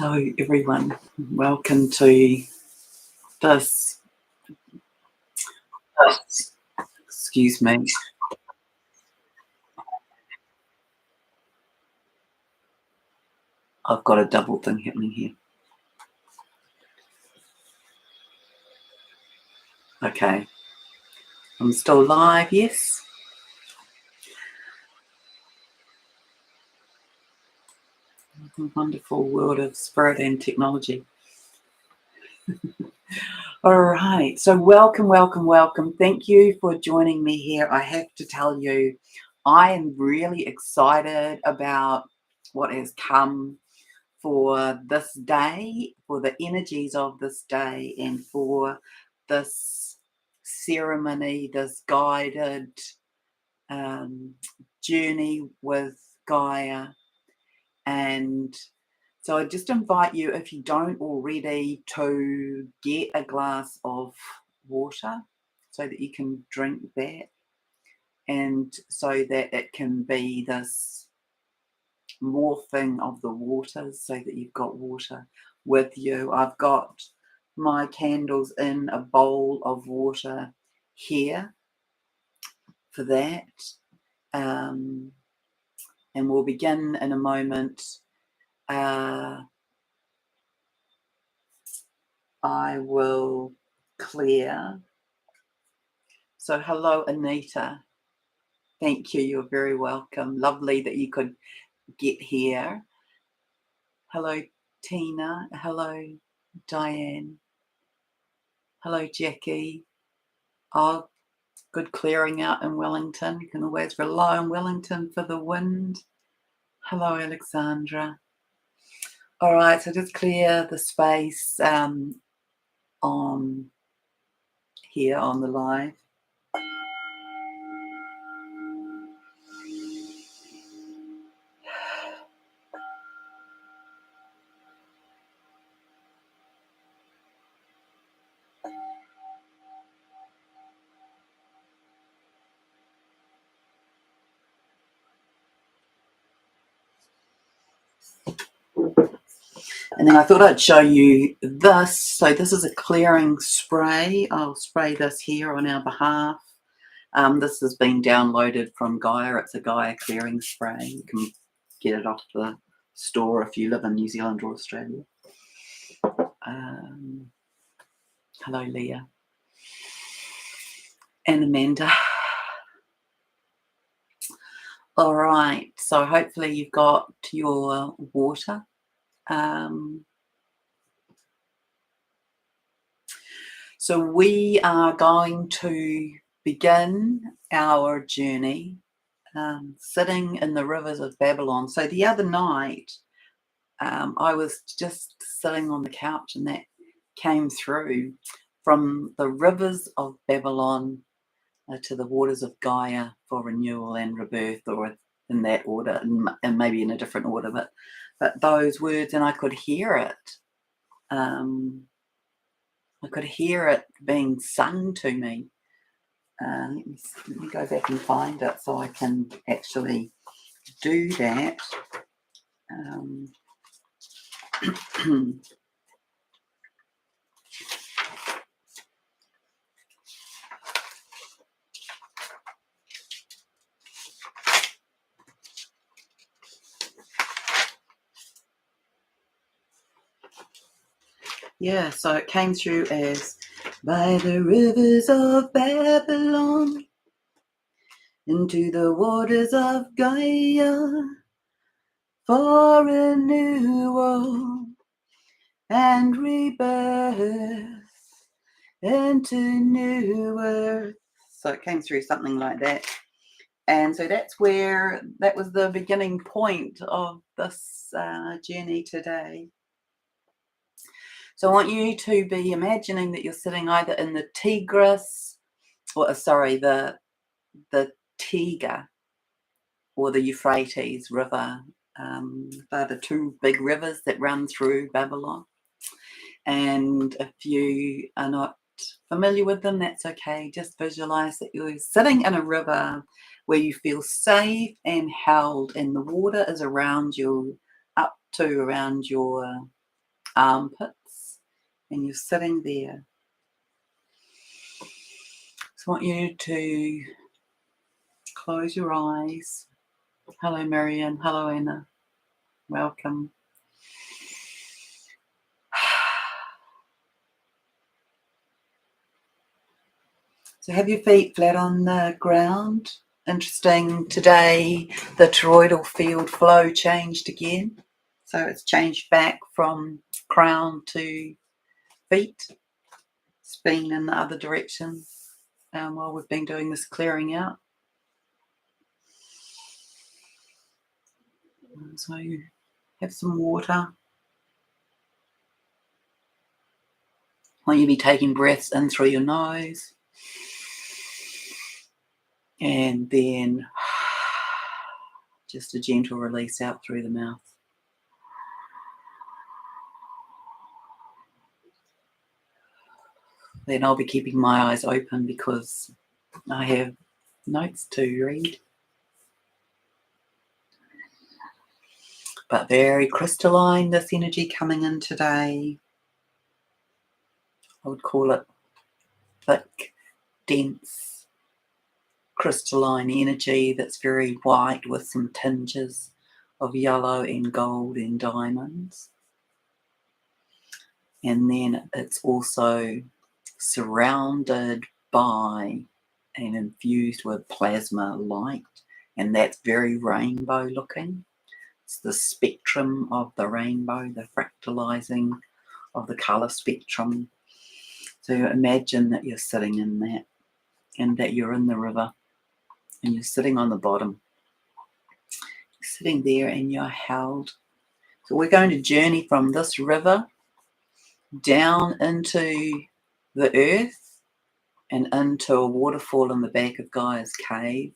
Hello everyone, welcome to this, excuse me, I've got a double thing happening here. Okay, I'm still live, yes? Wonderful world of spirit and technology. All right, so welcome. Thank you for joining me here. I have to tell you, I am really excited about what has come for this day, for the energies of this day, and for this ceremony, this guided journey with Gaia. And so I just invite you, if you don't already, to get a glass of water so that you can drink that, and so that it can be this morphing of the waters, so that you've got water with you. I've got my candles in a bowl of water here for that, and we'll begin in a moment. I will clear. So hello Anita, thank you, you're very welcome. Lovely that you could get here. Hello Tina, hello Diane, hello Jackie. Oh, good clearing out in Wellington. You can always rely on Wellington for the wind. Hello Alexandra. All right, so just clear the space on here on the live. And then I thought I'd show you this. So this is a clearing spray. I'll spray this here on our behalf. This has been downloaded from Gaia. It's a Gaia clearing spray. You can get it off the store if you live in New Zealand or Australia. Hello Leah and Amanda. All right, so hopefully you've got your water. So we are going to begin our journey sitting in the rivers of Babylon. So the other night I was just sitting on the couch and that came through, from the rivers of Babylon to the waters of Gaia for renewal and rebirth, or in that order, and maybe in a different order, but those words, and I could hear it. I could hear it being sung to me. Let me go back and find it so I can actually do that. Yeah, so it came through as, by the rivers of Babylon, into the waters of Gaia, for renewal and rebirth, into new earth. So it came through something like that. And so that was the beginning point of this journey today. So I want you to be imagining that you're sitting either in the Tigris, or sorry, the Tiga or the Euphrates River. They're the two big rivers that run through Babylon. And if you are not familiar with them, that's okay. Just visualize that you're sitting in a river where you feel safe and held, and the water is around you, up to around your armpits, and you're sitting there. So I want you to close your eyes. Hello, Marianne. Hello, Anna. Welcome. So have your feet flat on the ground. Interesting, today the toroidal field flow changed again. So it's changed back from crown to feet. It's been in the other direction while we've been doing this clearing out. So have some water. I want you to be taking breaths in through your nose. And then just a gentle release out through the mouth. Then I'll be keeping my eyes open because I have notes to read. But very crystalline, this energy coming in today. I would call it thick, dense, crystalline energy that's very white with some tinges of yellow and gold and diamonds. And then it's also surrounded by and infused with plasma light, and that's very rainbow looking. It's the spectrum of the rainbow, the fractalizing of the colour spectrum. So imagine that you're sitting in that, and that you're in the river, and you're sitting on the bottom. You're sitting there and you're held. So we're going to journey from this river down into the earth and into a waterfall in the back of Gaia's cave.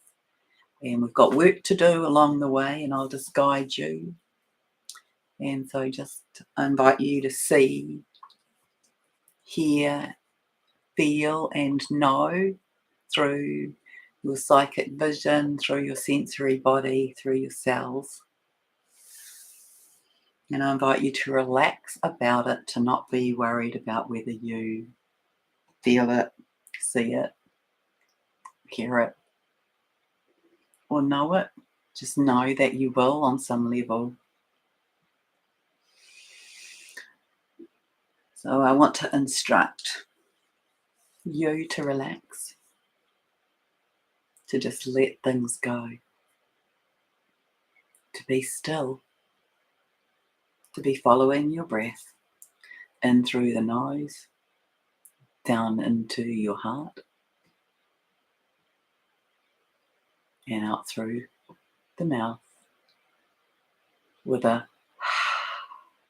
And we've got work to do along the way, and I'll just guide you. And so just invite you to see, hear, feel and know through your psychic vision, through your sensory body, through your cells. And I invite you to relax about it, to not be worried about whether you feel it, see it, hear it, or know it. Just know that you will on some level. So I want to instruct you to relax, to just let things go, to be still, to be following your breath in through the nose, down into your heart, and out through the mouth with a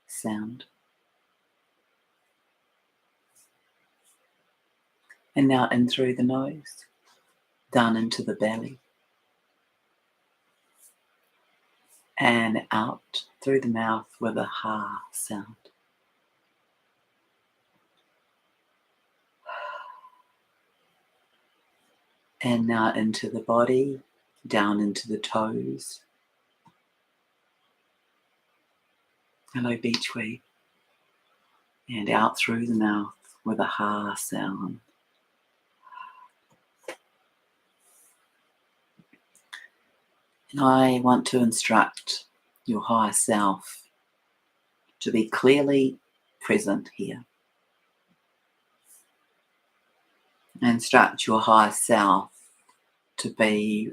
sound. And now in through the nose, down into the belly, and out through the mouth with a ha sound. And now into the body, down into the toes. Hello, Beachway. And out through the mouth with a ha sound. And I want to instruct your higher self to be clearly present here. And instruct your higher self to be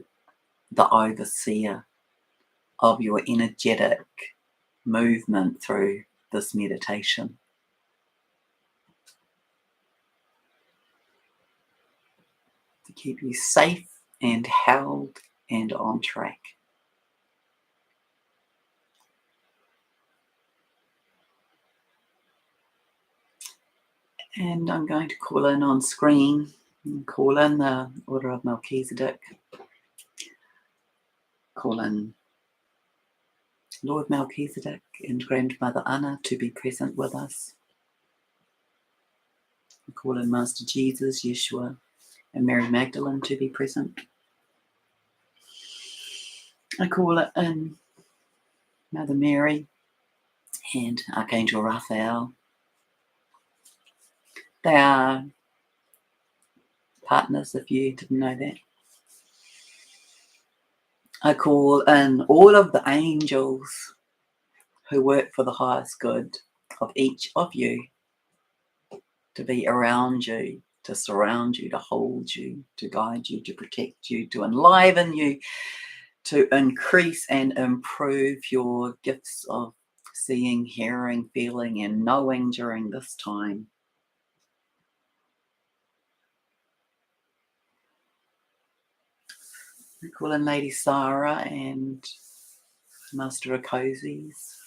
the overseer of your energetic movement through this meditation. To keep you safe and held and on track. And I'm going to call in on screen, and call in the Order of Melchizedek, call in Lord Melchizedek and Grandmother Anna to be present with us. I call in Master Jesus, Yeshua, and Mary Magdalene to be present. I call in Mother Mary and Archangel Raphael. They are partners, if you didn't know that. I call in all of the angels who work for the highest good of each of you to be around you, to surround you, to hold you, to guide you, to protect you, to enliven you, to increase and improve your gifts of seeing, hearing, feeling, and knowing during this time. I call in Lady Sarah and Master Akosi's.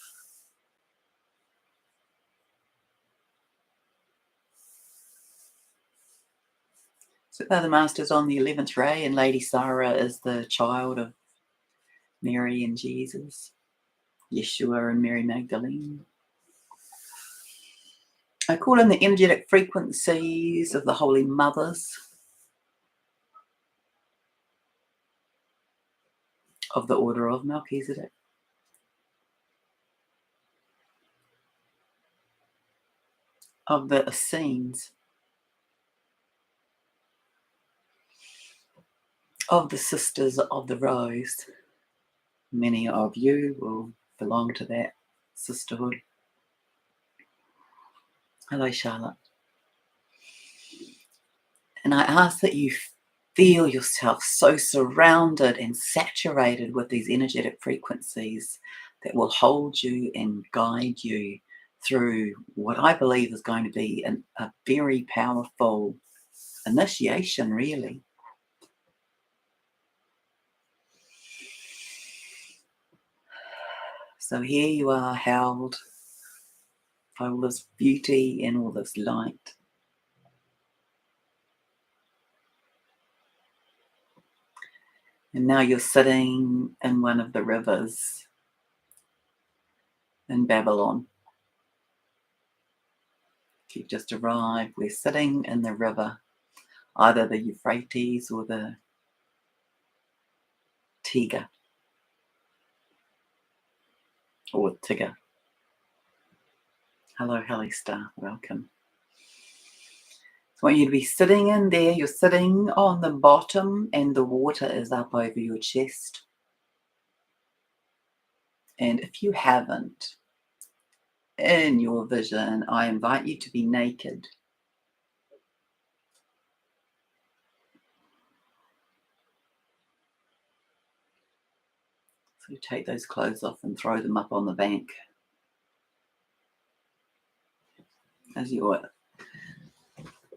So they're the masters on the 11th ray, and Lady Sarah is the child of Mary and Jesus, Yeshua and Mary Magdalene. I call in the energetic frequencies of the Holy Mothers of the Order of Melchizedek. Of the Essenes, of the Sisters of the Rose. Many of you will belong to that sisterhood. Hello, Charlotte. And I ask that you feel yourself so surrounded and saturated with these energetic frequencies that will hold you and guide you through what I believe is going to be a very powerful initiation, really. So here you are, held by all this beauty and all this light. And now you're sitting in one of the rivers in Babylon. You've just arrived. We're sitting in the river, either the Euphrates or the Tigger. Or Tigger. Hello, Helly Star. Welcome. So I want you to be sitting in there. You're sitting on the bottom and the water is up over your chest. And if you haven't, in your vision, I invite you to be naked. So take those clothes off and throw them up on the bank. As you're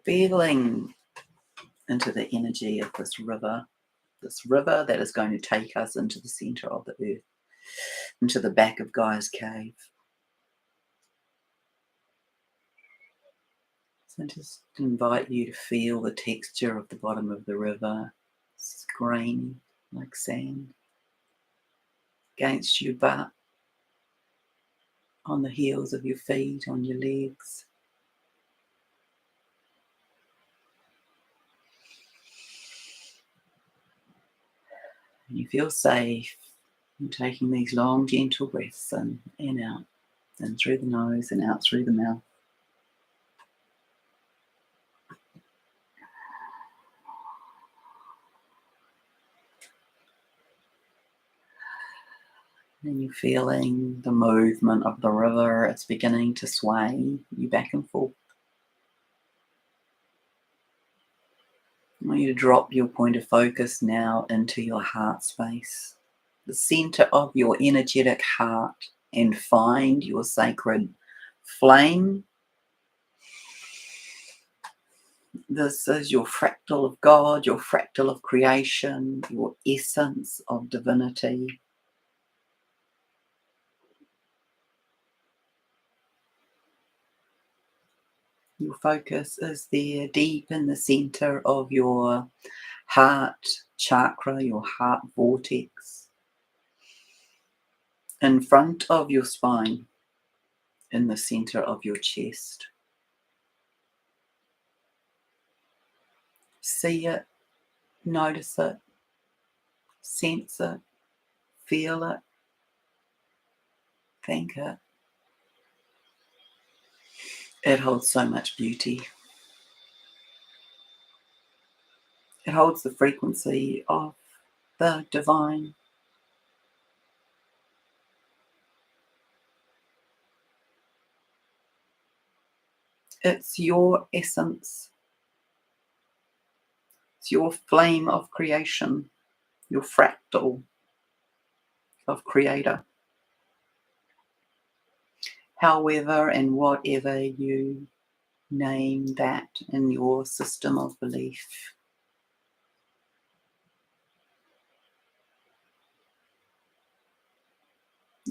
feeling into the energy of this river that is going to take us into the center of the earth, into the back of Gaia's cave. So just invite you to feel the texture of the bottom of the river. It's grainy, like sand, against your butt, on the heels of your feet, on your legs. And you feel safe. You're taking these long, gentle breaths in and out, in through the nose and out through the mouth. And you're feeling the movement of the river. It's beginning to sway you back and forth. I want you to drop your point of focus now into your heart space, the center of your energetic heart, and find your sacred flame. This is your fractal of God, your fractal of creation, your essence of divinity. Your focus is there deep in the center of your heart chakra, your heart vortex, in front of your spine, in the center of your chest. See it, notice it, sense it, feel it, think it. It holds so much beauty. It holds the frequency of the divine. It's your essence. It's your flame of creation, your fractal of creator. However and whatever you name that in your system of belief.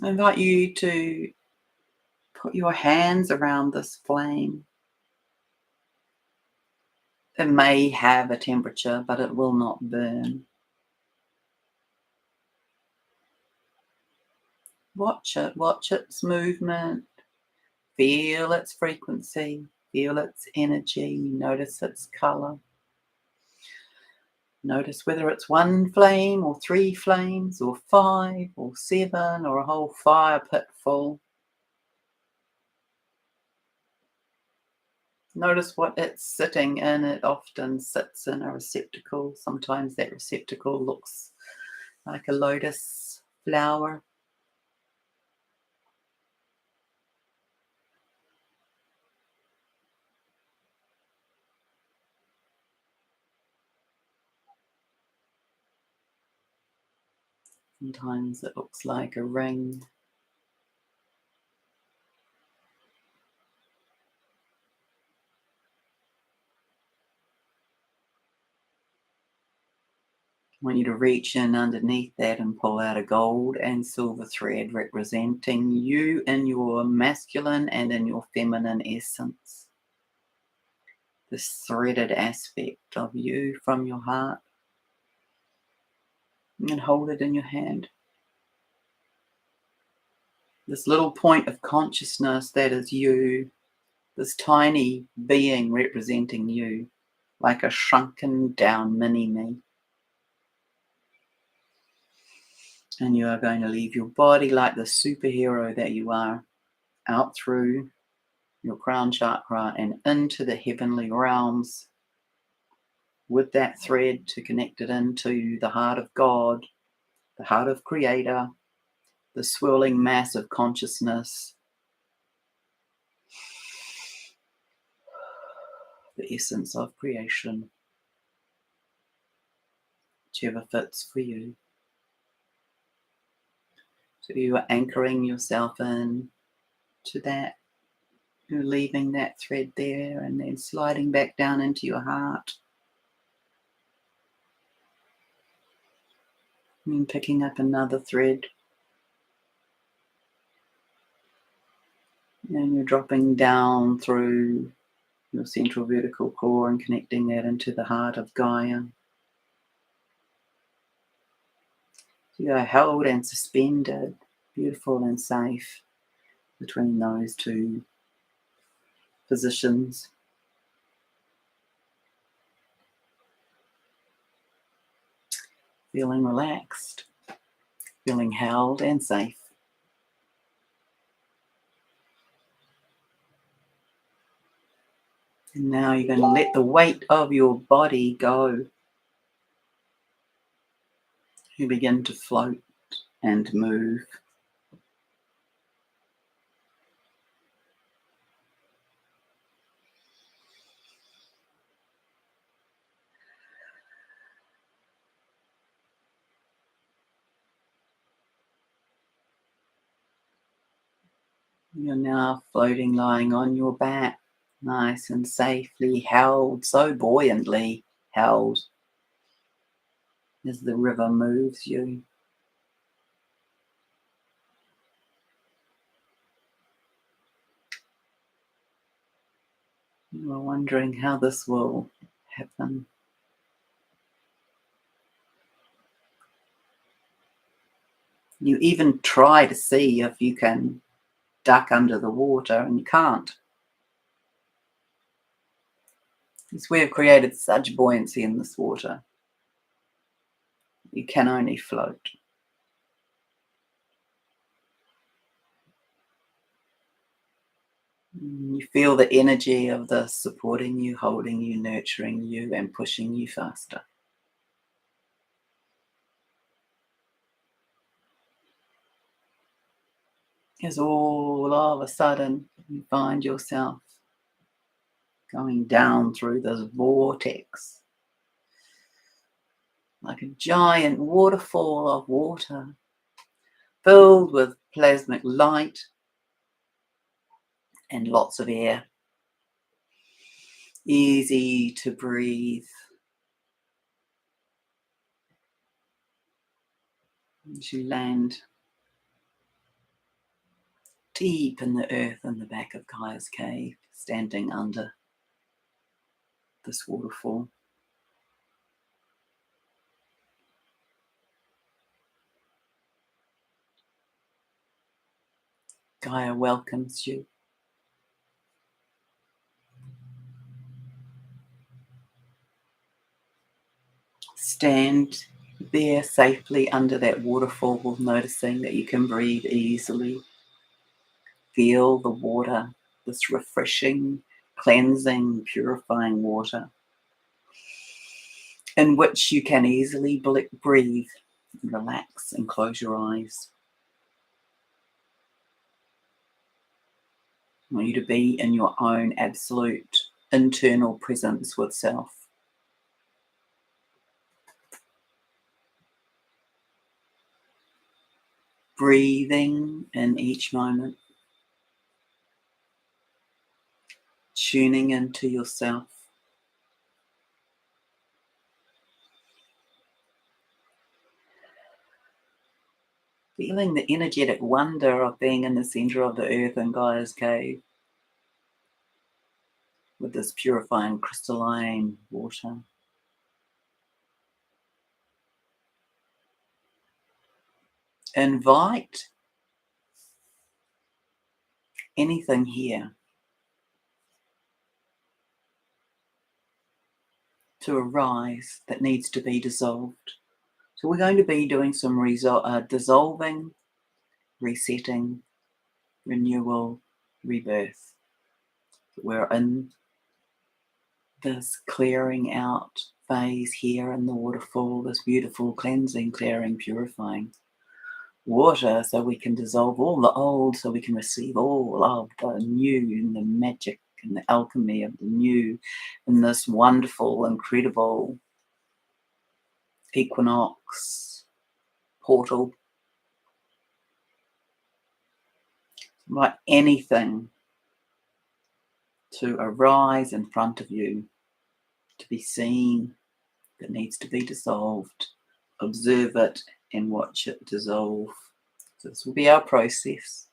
I invite you to put your hands around this flame. It may have a temperature, but it will not burn. Watch its movement, feel its frequency, feel its energy, notice its color. Notice whether it's one flame or three flames or 5 or 7 or a whole fire pit full. Notice what it's sitting in. It often sits in a receptacle. Sometimes that receptacle looks like a lotus flower. Sometimes it looks like a ring. I want you to reach in underneath that and pull out a gold and silver thread representing you in your masculine and in your feminine essence. This threaded aspect of you from your heart. And hold it in your hand. This little point of consciousness that is you, this tiny being representing you, like a shrunken down mini-me. And you are going to leave your body like the superhero that you are, out through your crown chakra and into the heavenly realms with that thread to connect it into the heart of God, the heart of Creator, the swirling mass of consciousness, the essence of creation, whichever fits for you. So you are anchoring yourself in to that. You're leaving that thread there and then sliding back down into your heart. And then picking up another thread. And you're dropping down through your central vertical core and connecting that into the heart of Gaia. So you are held and suspended, beautiful and safe between those two positions. Feeling relaxed, feeling held and safe. And now you're going to let the weight of your body go. You begin to float and move. You're now floating, lying on your back, nice and safely held, so buoyantly held as the river moves you. You are wondering how this will happen. You even try to see if you can duck under the water, and you can't. Because we have created such buoyancy in this water. You can only float. You feel the energy of this supporting you, holding you, nurturing you, and pushing you faster. As all of a sudden you find yourself going down through this vortex, like a giant waterfall of water filled with plasmic light and lots of air. Easy to breathe. As you land deep in the earth in the back of Gaia's cave, standing under this waterfall. Gaia welcomes you. Stand there safely under that waterfall, noticing that you can breathe easily. Feel the water, this refreshing, cleansing, purifying water, in which you can easily breathe, relax, and close your eyes. I want you to be in your own absolute internal presence with self. Breathing in each moment. Tuning into yourself. Feeling the energetic wonder of being in the center of the earth in Gaia's cave with this purifying crystalline water. Invite anything here to arise that needs to be dissolved. So we're going to be doing some dissolving, resetting, renewal, rebirth. We're in this clearing out phase here in the waterfall, this beautiful cleansing, clearing, purifying water, so we can dissolve all the old, so we can receive all of the new and the magic and the alchemy of the new in this wonderful, incredible equinox portal. Like anything to arise in front of you, to be seen, that needs to be dissolved, observe it and watch it dissolve. So this will be our process.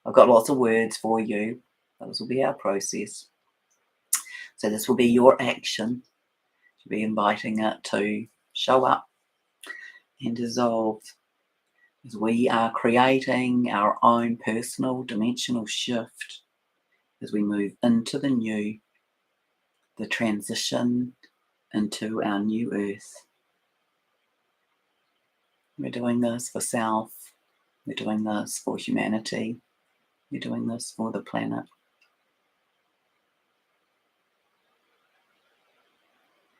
I've got lots of words for you. Those will be our process. So this will be your action, to be inviting it to show up and dissolve, as we are creating our own personal dimensional shift as we move into the new, the transition into our new earth. We're doing this for self. We're doing this for humanity. We're doing this for the planet.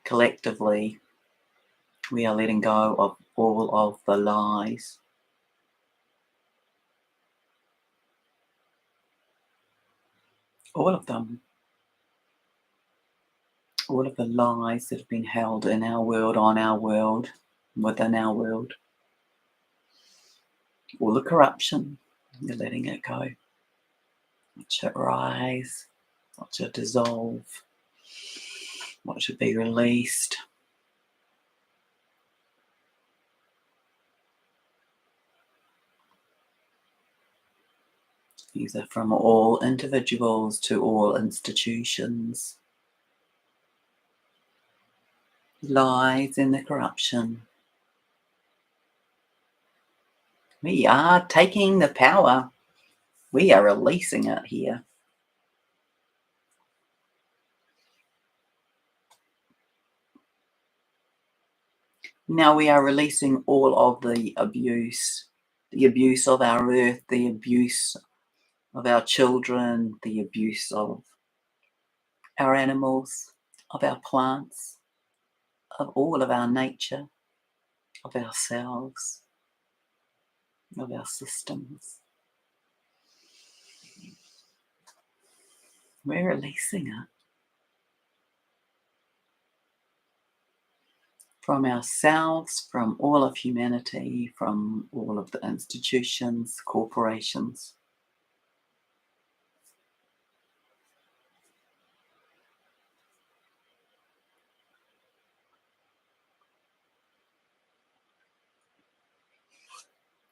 Collectively, we are letting go of all of the lies. All of them. All of the lies that have been held in our world, on our world, within our world. All the corruption, you're letting it go. Watch it rise. Watch it dissolve. Watch it be released. These are from all individuals to all institutions. Lies in the corruption. We are taking the power. We are releasing it here. Now we are releasing all of the abuse of our earth, the abuse of our children, the abuse of our animals, of our plants, of all of our nature, of ourselves, of our systems. We're releasing it from ourselves, from all of humanity, from all of the institutions, corporations.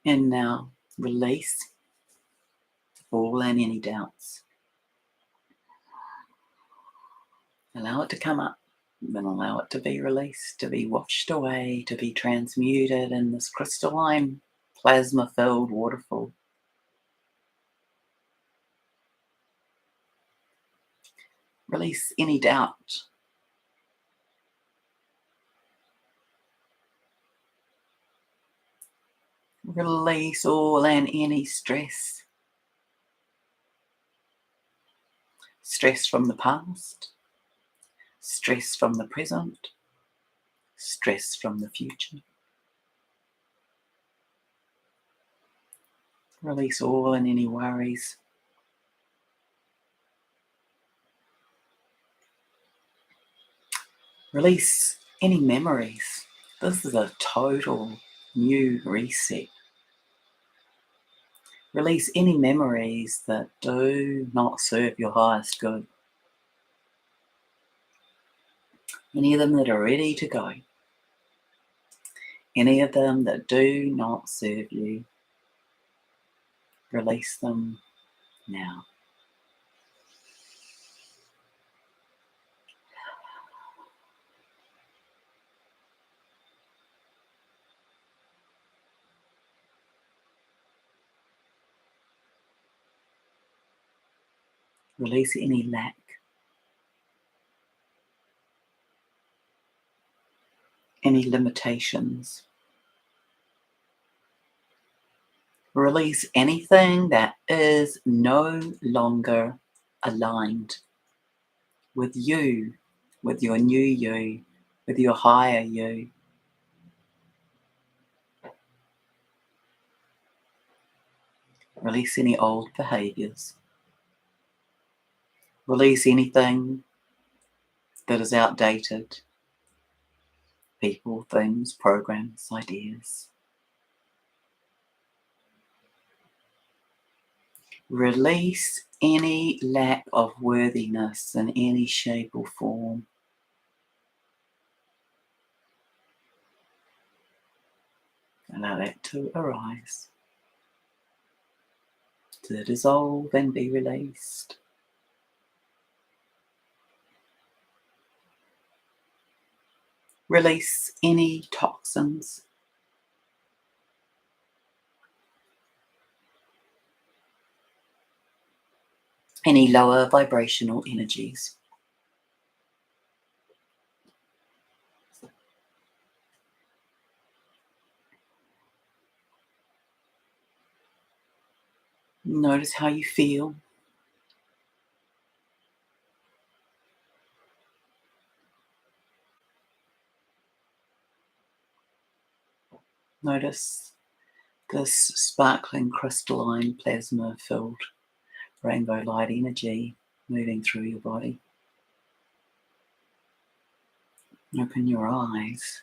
And now release all and any doubts. Allow it to come up, then allow it to be released, to be washed away, to be transmuted in this crystalline, plasma-filled waterfall. Release any doubt. Release all and any stress. Stress from the past, stress from the present, stress from the future. Release all and any worries. Release any memories. This is a total new reset. Release any memories that do not serve your highest good. Any of them that are ready to go. Any of them that do not serve you. Release them now. Release any lack. Any limitations. Release anything that is no longer aligned with you, with your new you, with your higher you. Release any old behaviors. Release anything that is outdated. People, things, programs, ideas. Release any lack of worthiness in any shape or form. Allow that to arise, to dissolve and be released. Release any toxins. Any lower vibrational energies. Notice how you feel. Notice this sparkling crystalline plasma-filled rainbow light energy moving through your body. Open your eyes.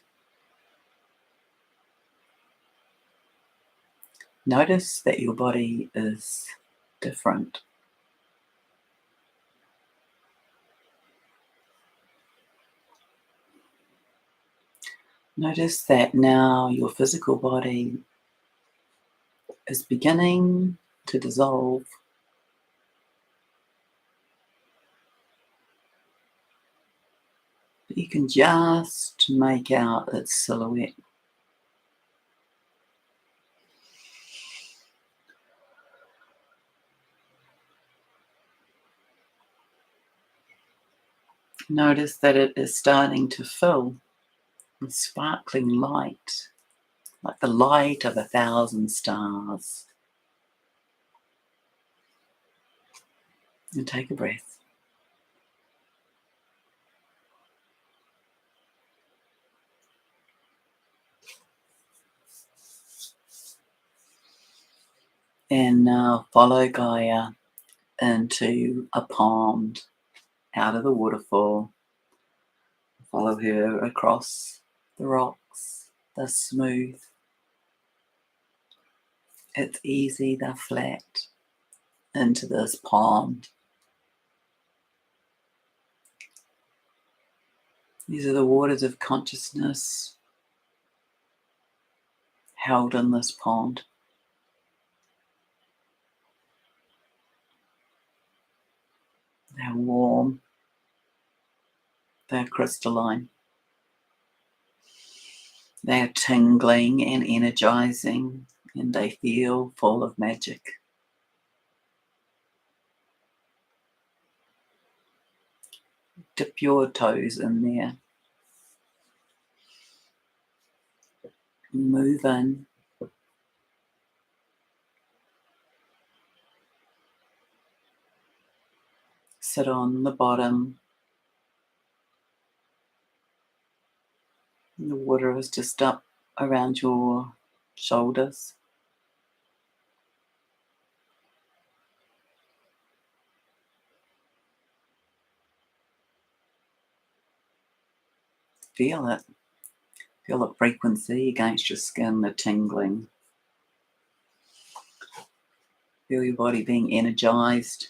Notice that your body is different. Notice that now your physical body is beginning to dissolve. But you can just make out its silhouette. Notice that it is starting to fill with sparkling light, like the light of 1,000 stars. And take a breath. And now follow Gaia into a pond out of the waterfall. Follow her across the rocks. They're smooth. It's easy, they're flat. Into this pond. These are the waters of consciousness held in this pond. They're warm. They're crystalline. They're tingling and energizing, and they feel full of magic. Dip your toes in there. Move in. Sit on the bottom. The water is just up around your shoulders. Feel it. Feel the frequency against your skin, the tingling. Feel your body being energized.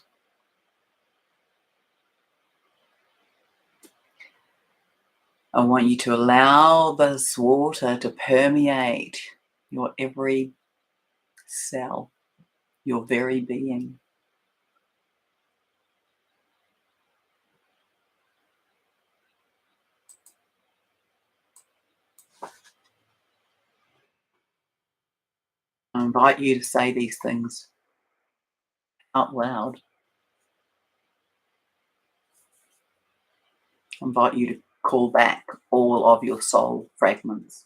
I want you to allow this water to permeate your every cell, your very being. I invite you to say these things out loud. I invite you to call back all of your soul fragments.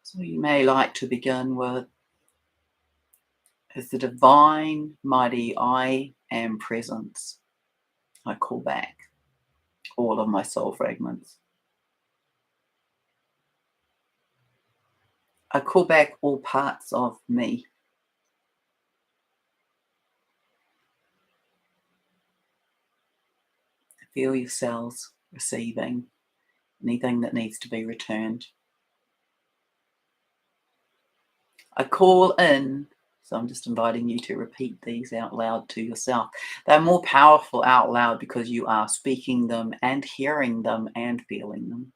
So you may like to begin with, as the divine, mighty I am presence, I call back all of my soul fragments. I call back all parts of me. Feel your cells receiving anything that needs to be returned. I call in, so I'm just inviting you to repeat these out loud to yourself. They're more powerful out loud because you are speaking them and hearing them and feeling them.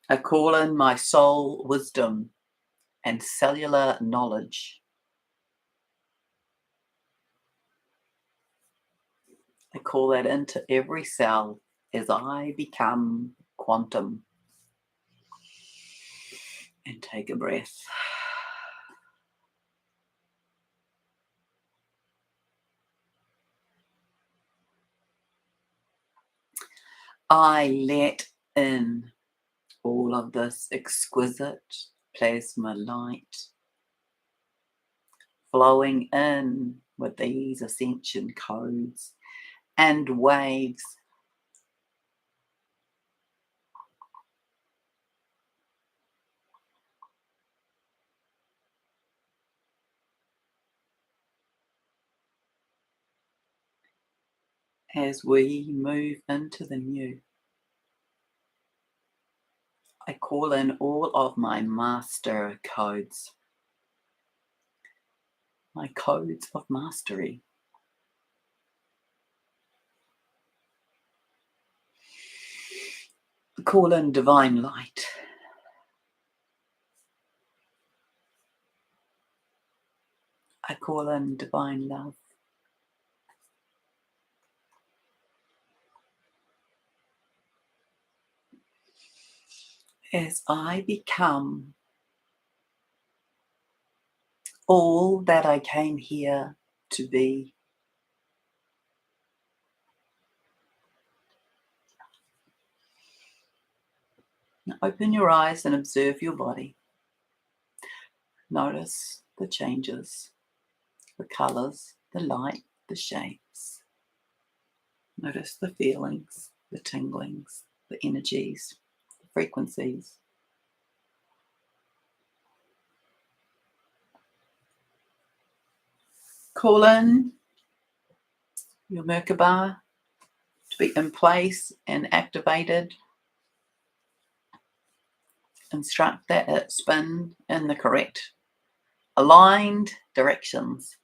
I call in my soul wisdom and cellular knowledge. I call that into every cell as I become quantum. And take a breath. I let in all of this exquisite plasma light flowing in with these ascension codes and waves. As we move into the new, I call in all of my master codes, my codes of mastery. I call in divine light. I call in divine love. As I become all that I came here to be, Now open your eyes and observe your body. Notice the changes, the colours, the light, the shapes. Notice the feelings, the tinglings, the energies, the frequencies. Call in your Merkabah to be in place and activated. Instruct that it spin in the correct, aligned directions.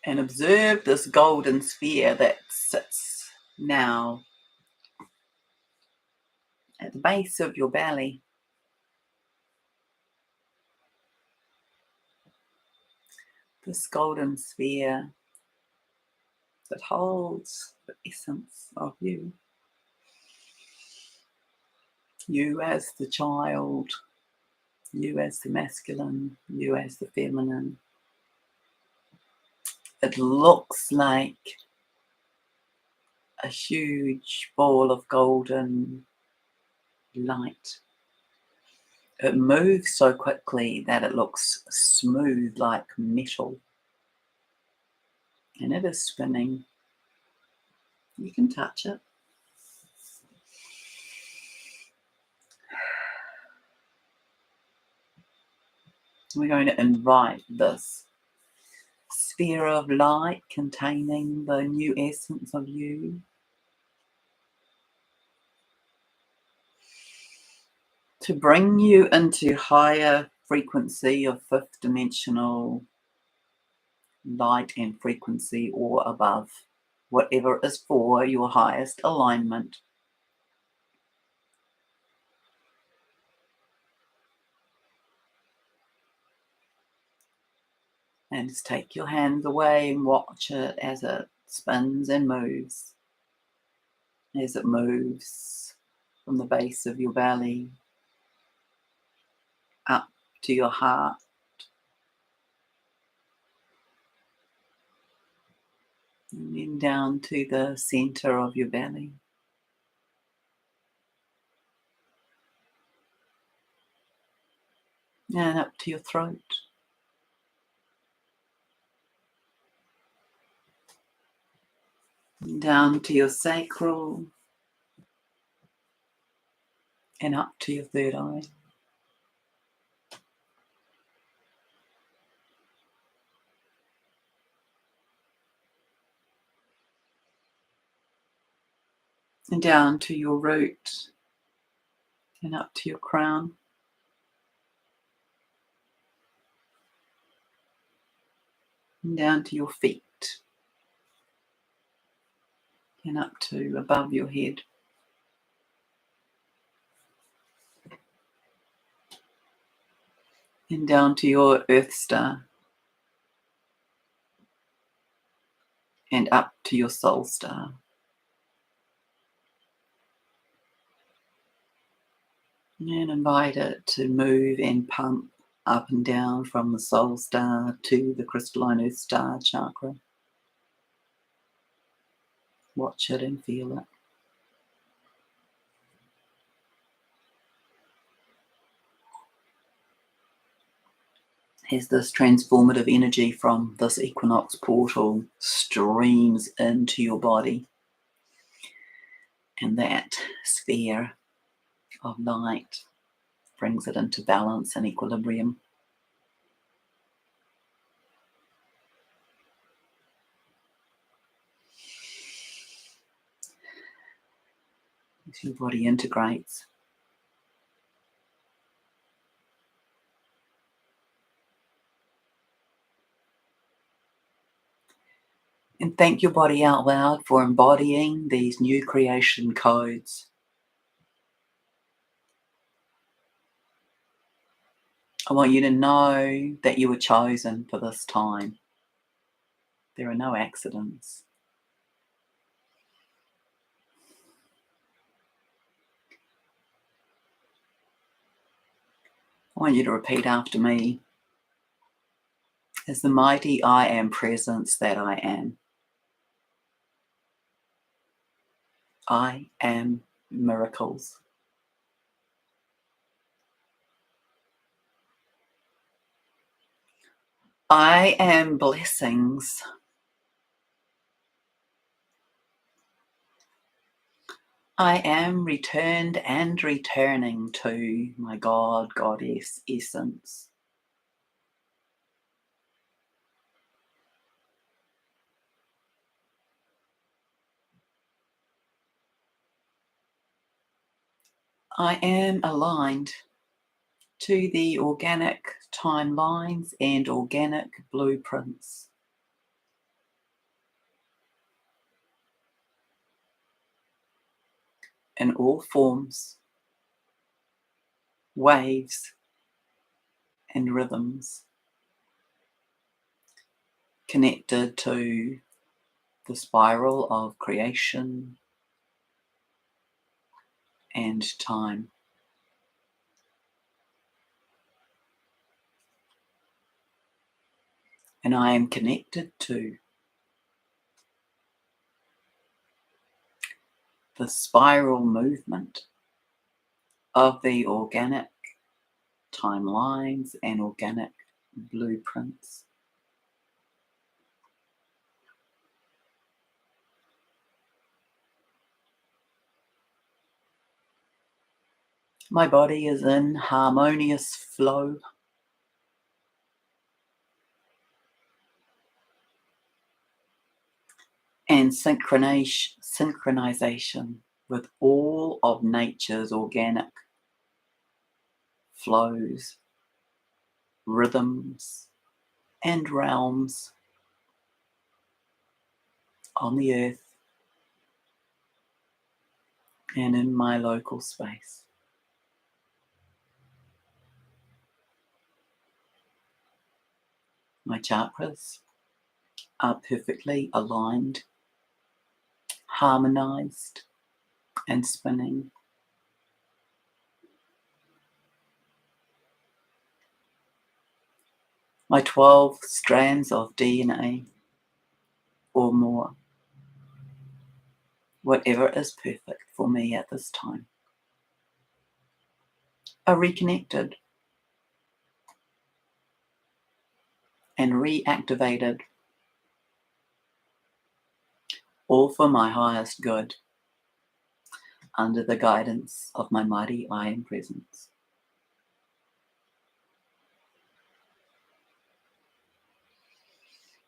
And observe this golden sphere that sits now at the base of your belly. This golden sphere that holds the essence of you. You as the child, you as the masculine, you as the feminine. It looks like a huge ball of golden light. It moves so quickly that it looks smooth like metal. And it is spinning. You can touch it. We're going to invite this sphere of light containing the new essence of you to bring you into higher frequency of fifth dimensional light and frequency or above, whatever is for your highest alignment. And just take your hands away and watch it as it spins and moves. As it moves from the base of your belly up to your heart. And then down to the center of your belly. And up to your throat. And down to your sacral. And up to your third eye. And down to your root. And up to your crown. And down to your feet. And up to above your head. And down to your earth star. And up to your soul star. And invite it to move and pump up and down from the soul star to the crystalline earth star chakra. Watch it and feel it. As this transformative energy from this equinox portal streams into your body, and that sphere of light brings it into balance and equilibrium. As your body integrates. And thank your body out loud for embodying these new creation codes. I want you to know that you were chosen for this time. There are no accidents. want you to repeat after me. As the mighty I am presence that I am. I am miracles. I am blessings. I am returned and returning to my God, Goddess essence. I am aligned to the organic timelines and organic blueprints. In all forms, waves, and rhythms, connected to the spiral of creation and time. And I am connected to the spiral movement of the organic timelines and organic blueprints. My body is in harmonious flow. And synchronization with all of nature's organic flows, rhythms, and realms on the earth and in my local space. My chakras are perfectly aligned, harmonized, and spinning. My 12 strands of DNA or more, whatever is perfect for me at this time, are reconnected and reactivated, all for my highest good, under the guidance of my mighty I Am Presence.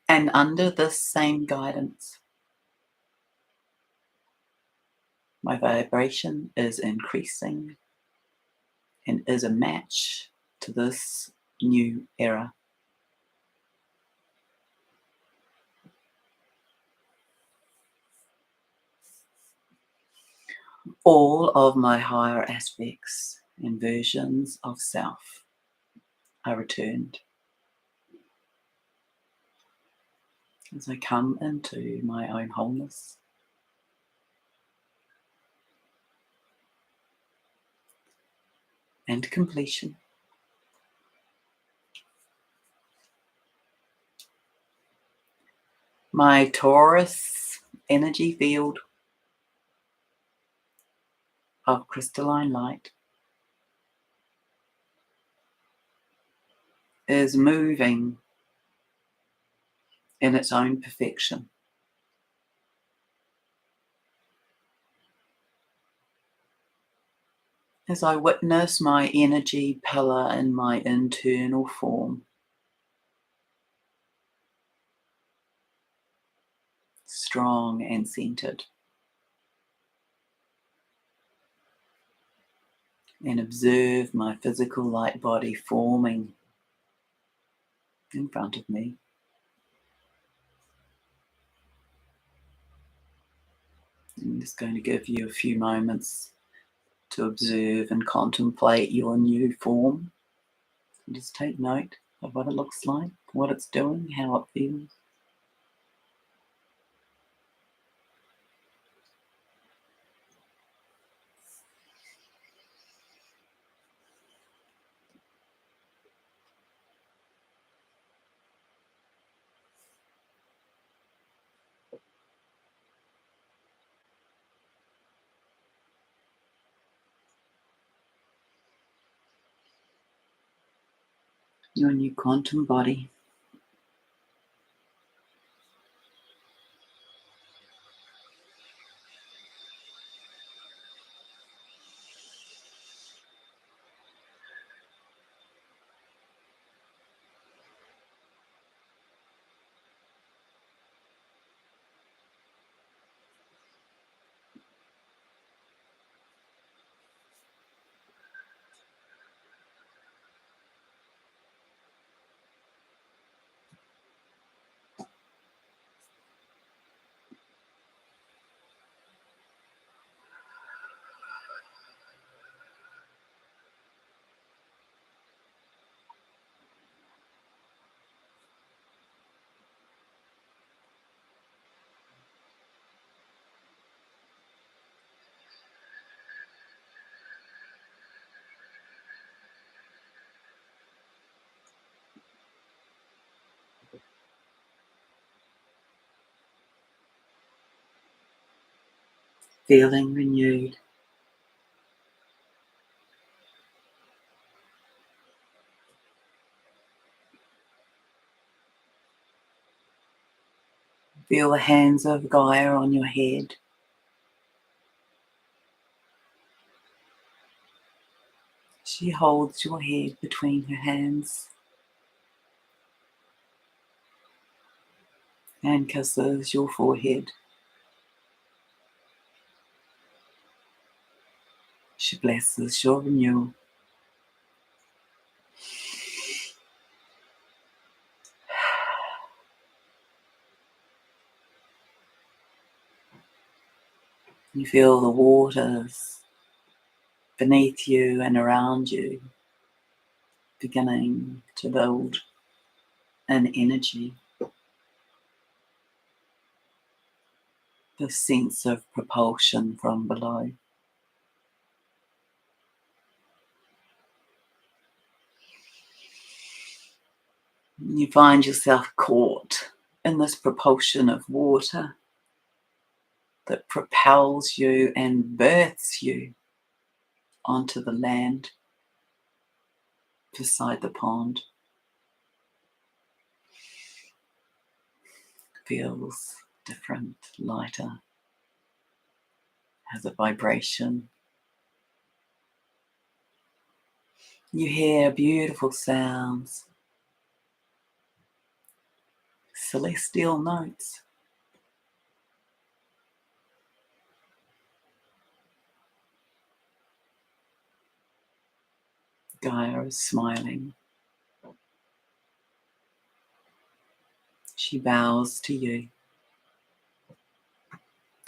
And under this same guidance, my vibration is increasing and is a match to this new era. All of my higher aspects and versions of self are returned as I come into my own wholeness and completion. My Taurus energy field of crystalline light is moving in its own perfection. As I witness my energy pillar in my internal form, strong and centered, and observe my physical light body forming in front of me. I'm just going to give you a few moments to observe and contemplate your new form. And just take note of what it looks like, what it's doing, how it feels. your new quantum body. Feeling renewed. Feel the hands of Gaia on your head. She holds your head between her hands and kisses your forehead. She blesses your renewal. You feel the waters beneath you and around you beginning to build an energy, the sense of propulsion from below. You find yourself caught in this propulsion of water that propels you and births you onto the land beside the pond. Feels different, lighter, has a vibration. You hear beautiful sounds, celestial notes. Gaia is smiling. She bows to you.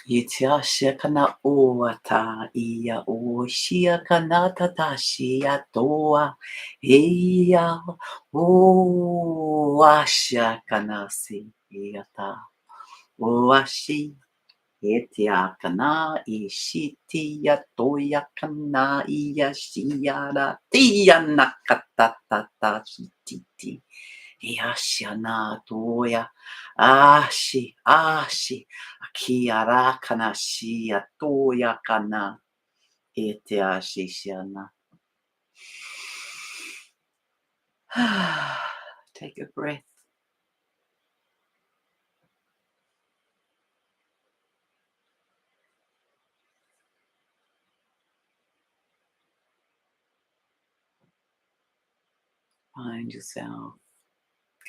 Itia shekana oata ia o shia kanata tashia toa ia o asha kanasi iata o ashi itia kana ishiti ya toya kana ia shiara tia nakatata shititi Yashana doya ashi akiara kana shia toya kana ete ashi shana. Take a breath. Find yourself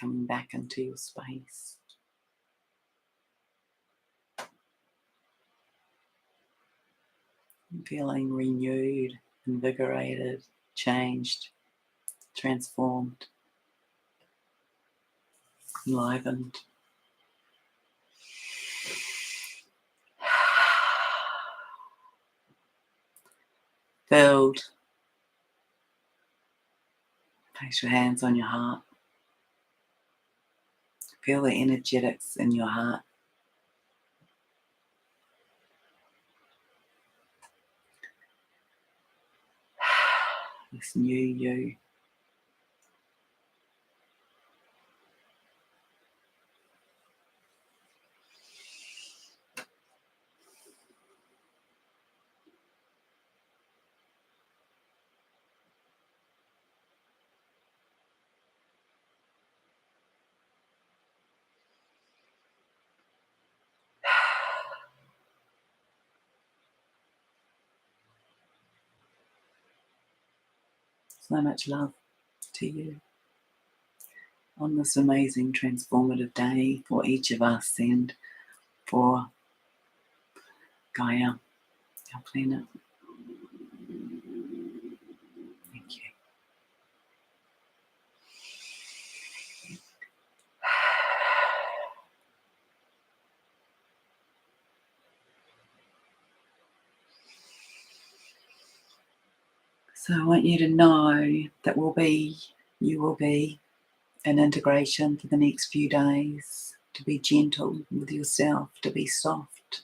coming back into your space. Feeling renewed, invigorated, changed, transformed, enlivened. Filled. Place your hands on your heart. Feel the energetics in your heart. This new you. So much love to you on this amazing transformative day for each of us and for Gaia, our planet. Thank you. So I want you to know that you will be an integration for the next few days, to be gentle with yourself, to be soft,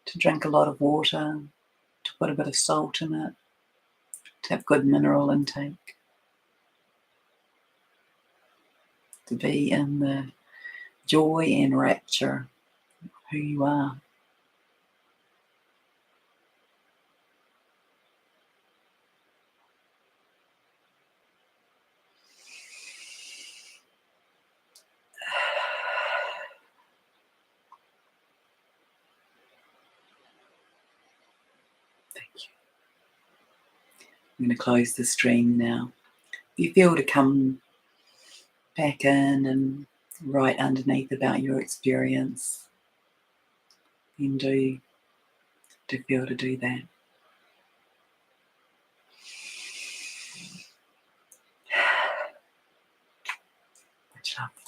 to drink a lot of water, to put a bit of salt in it, to have good mineral intake, to be in the joy and rapture of who you are. Thank you. I'm going to close the stream now. If you feel to come back in and write underneath about your experience, then do feel to do that. Much love.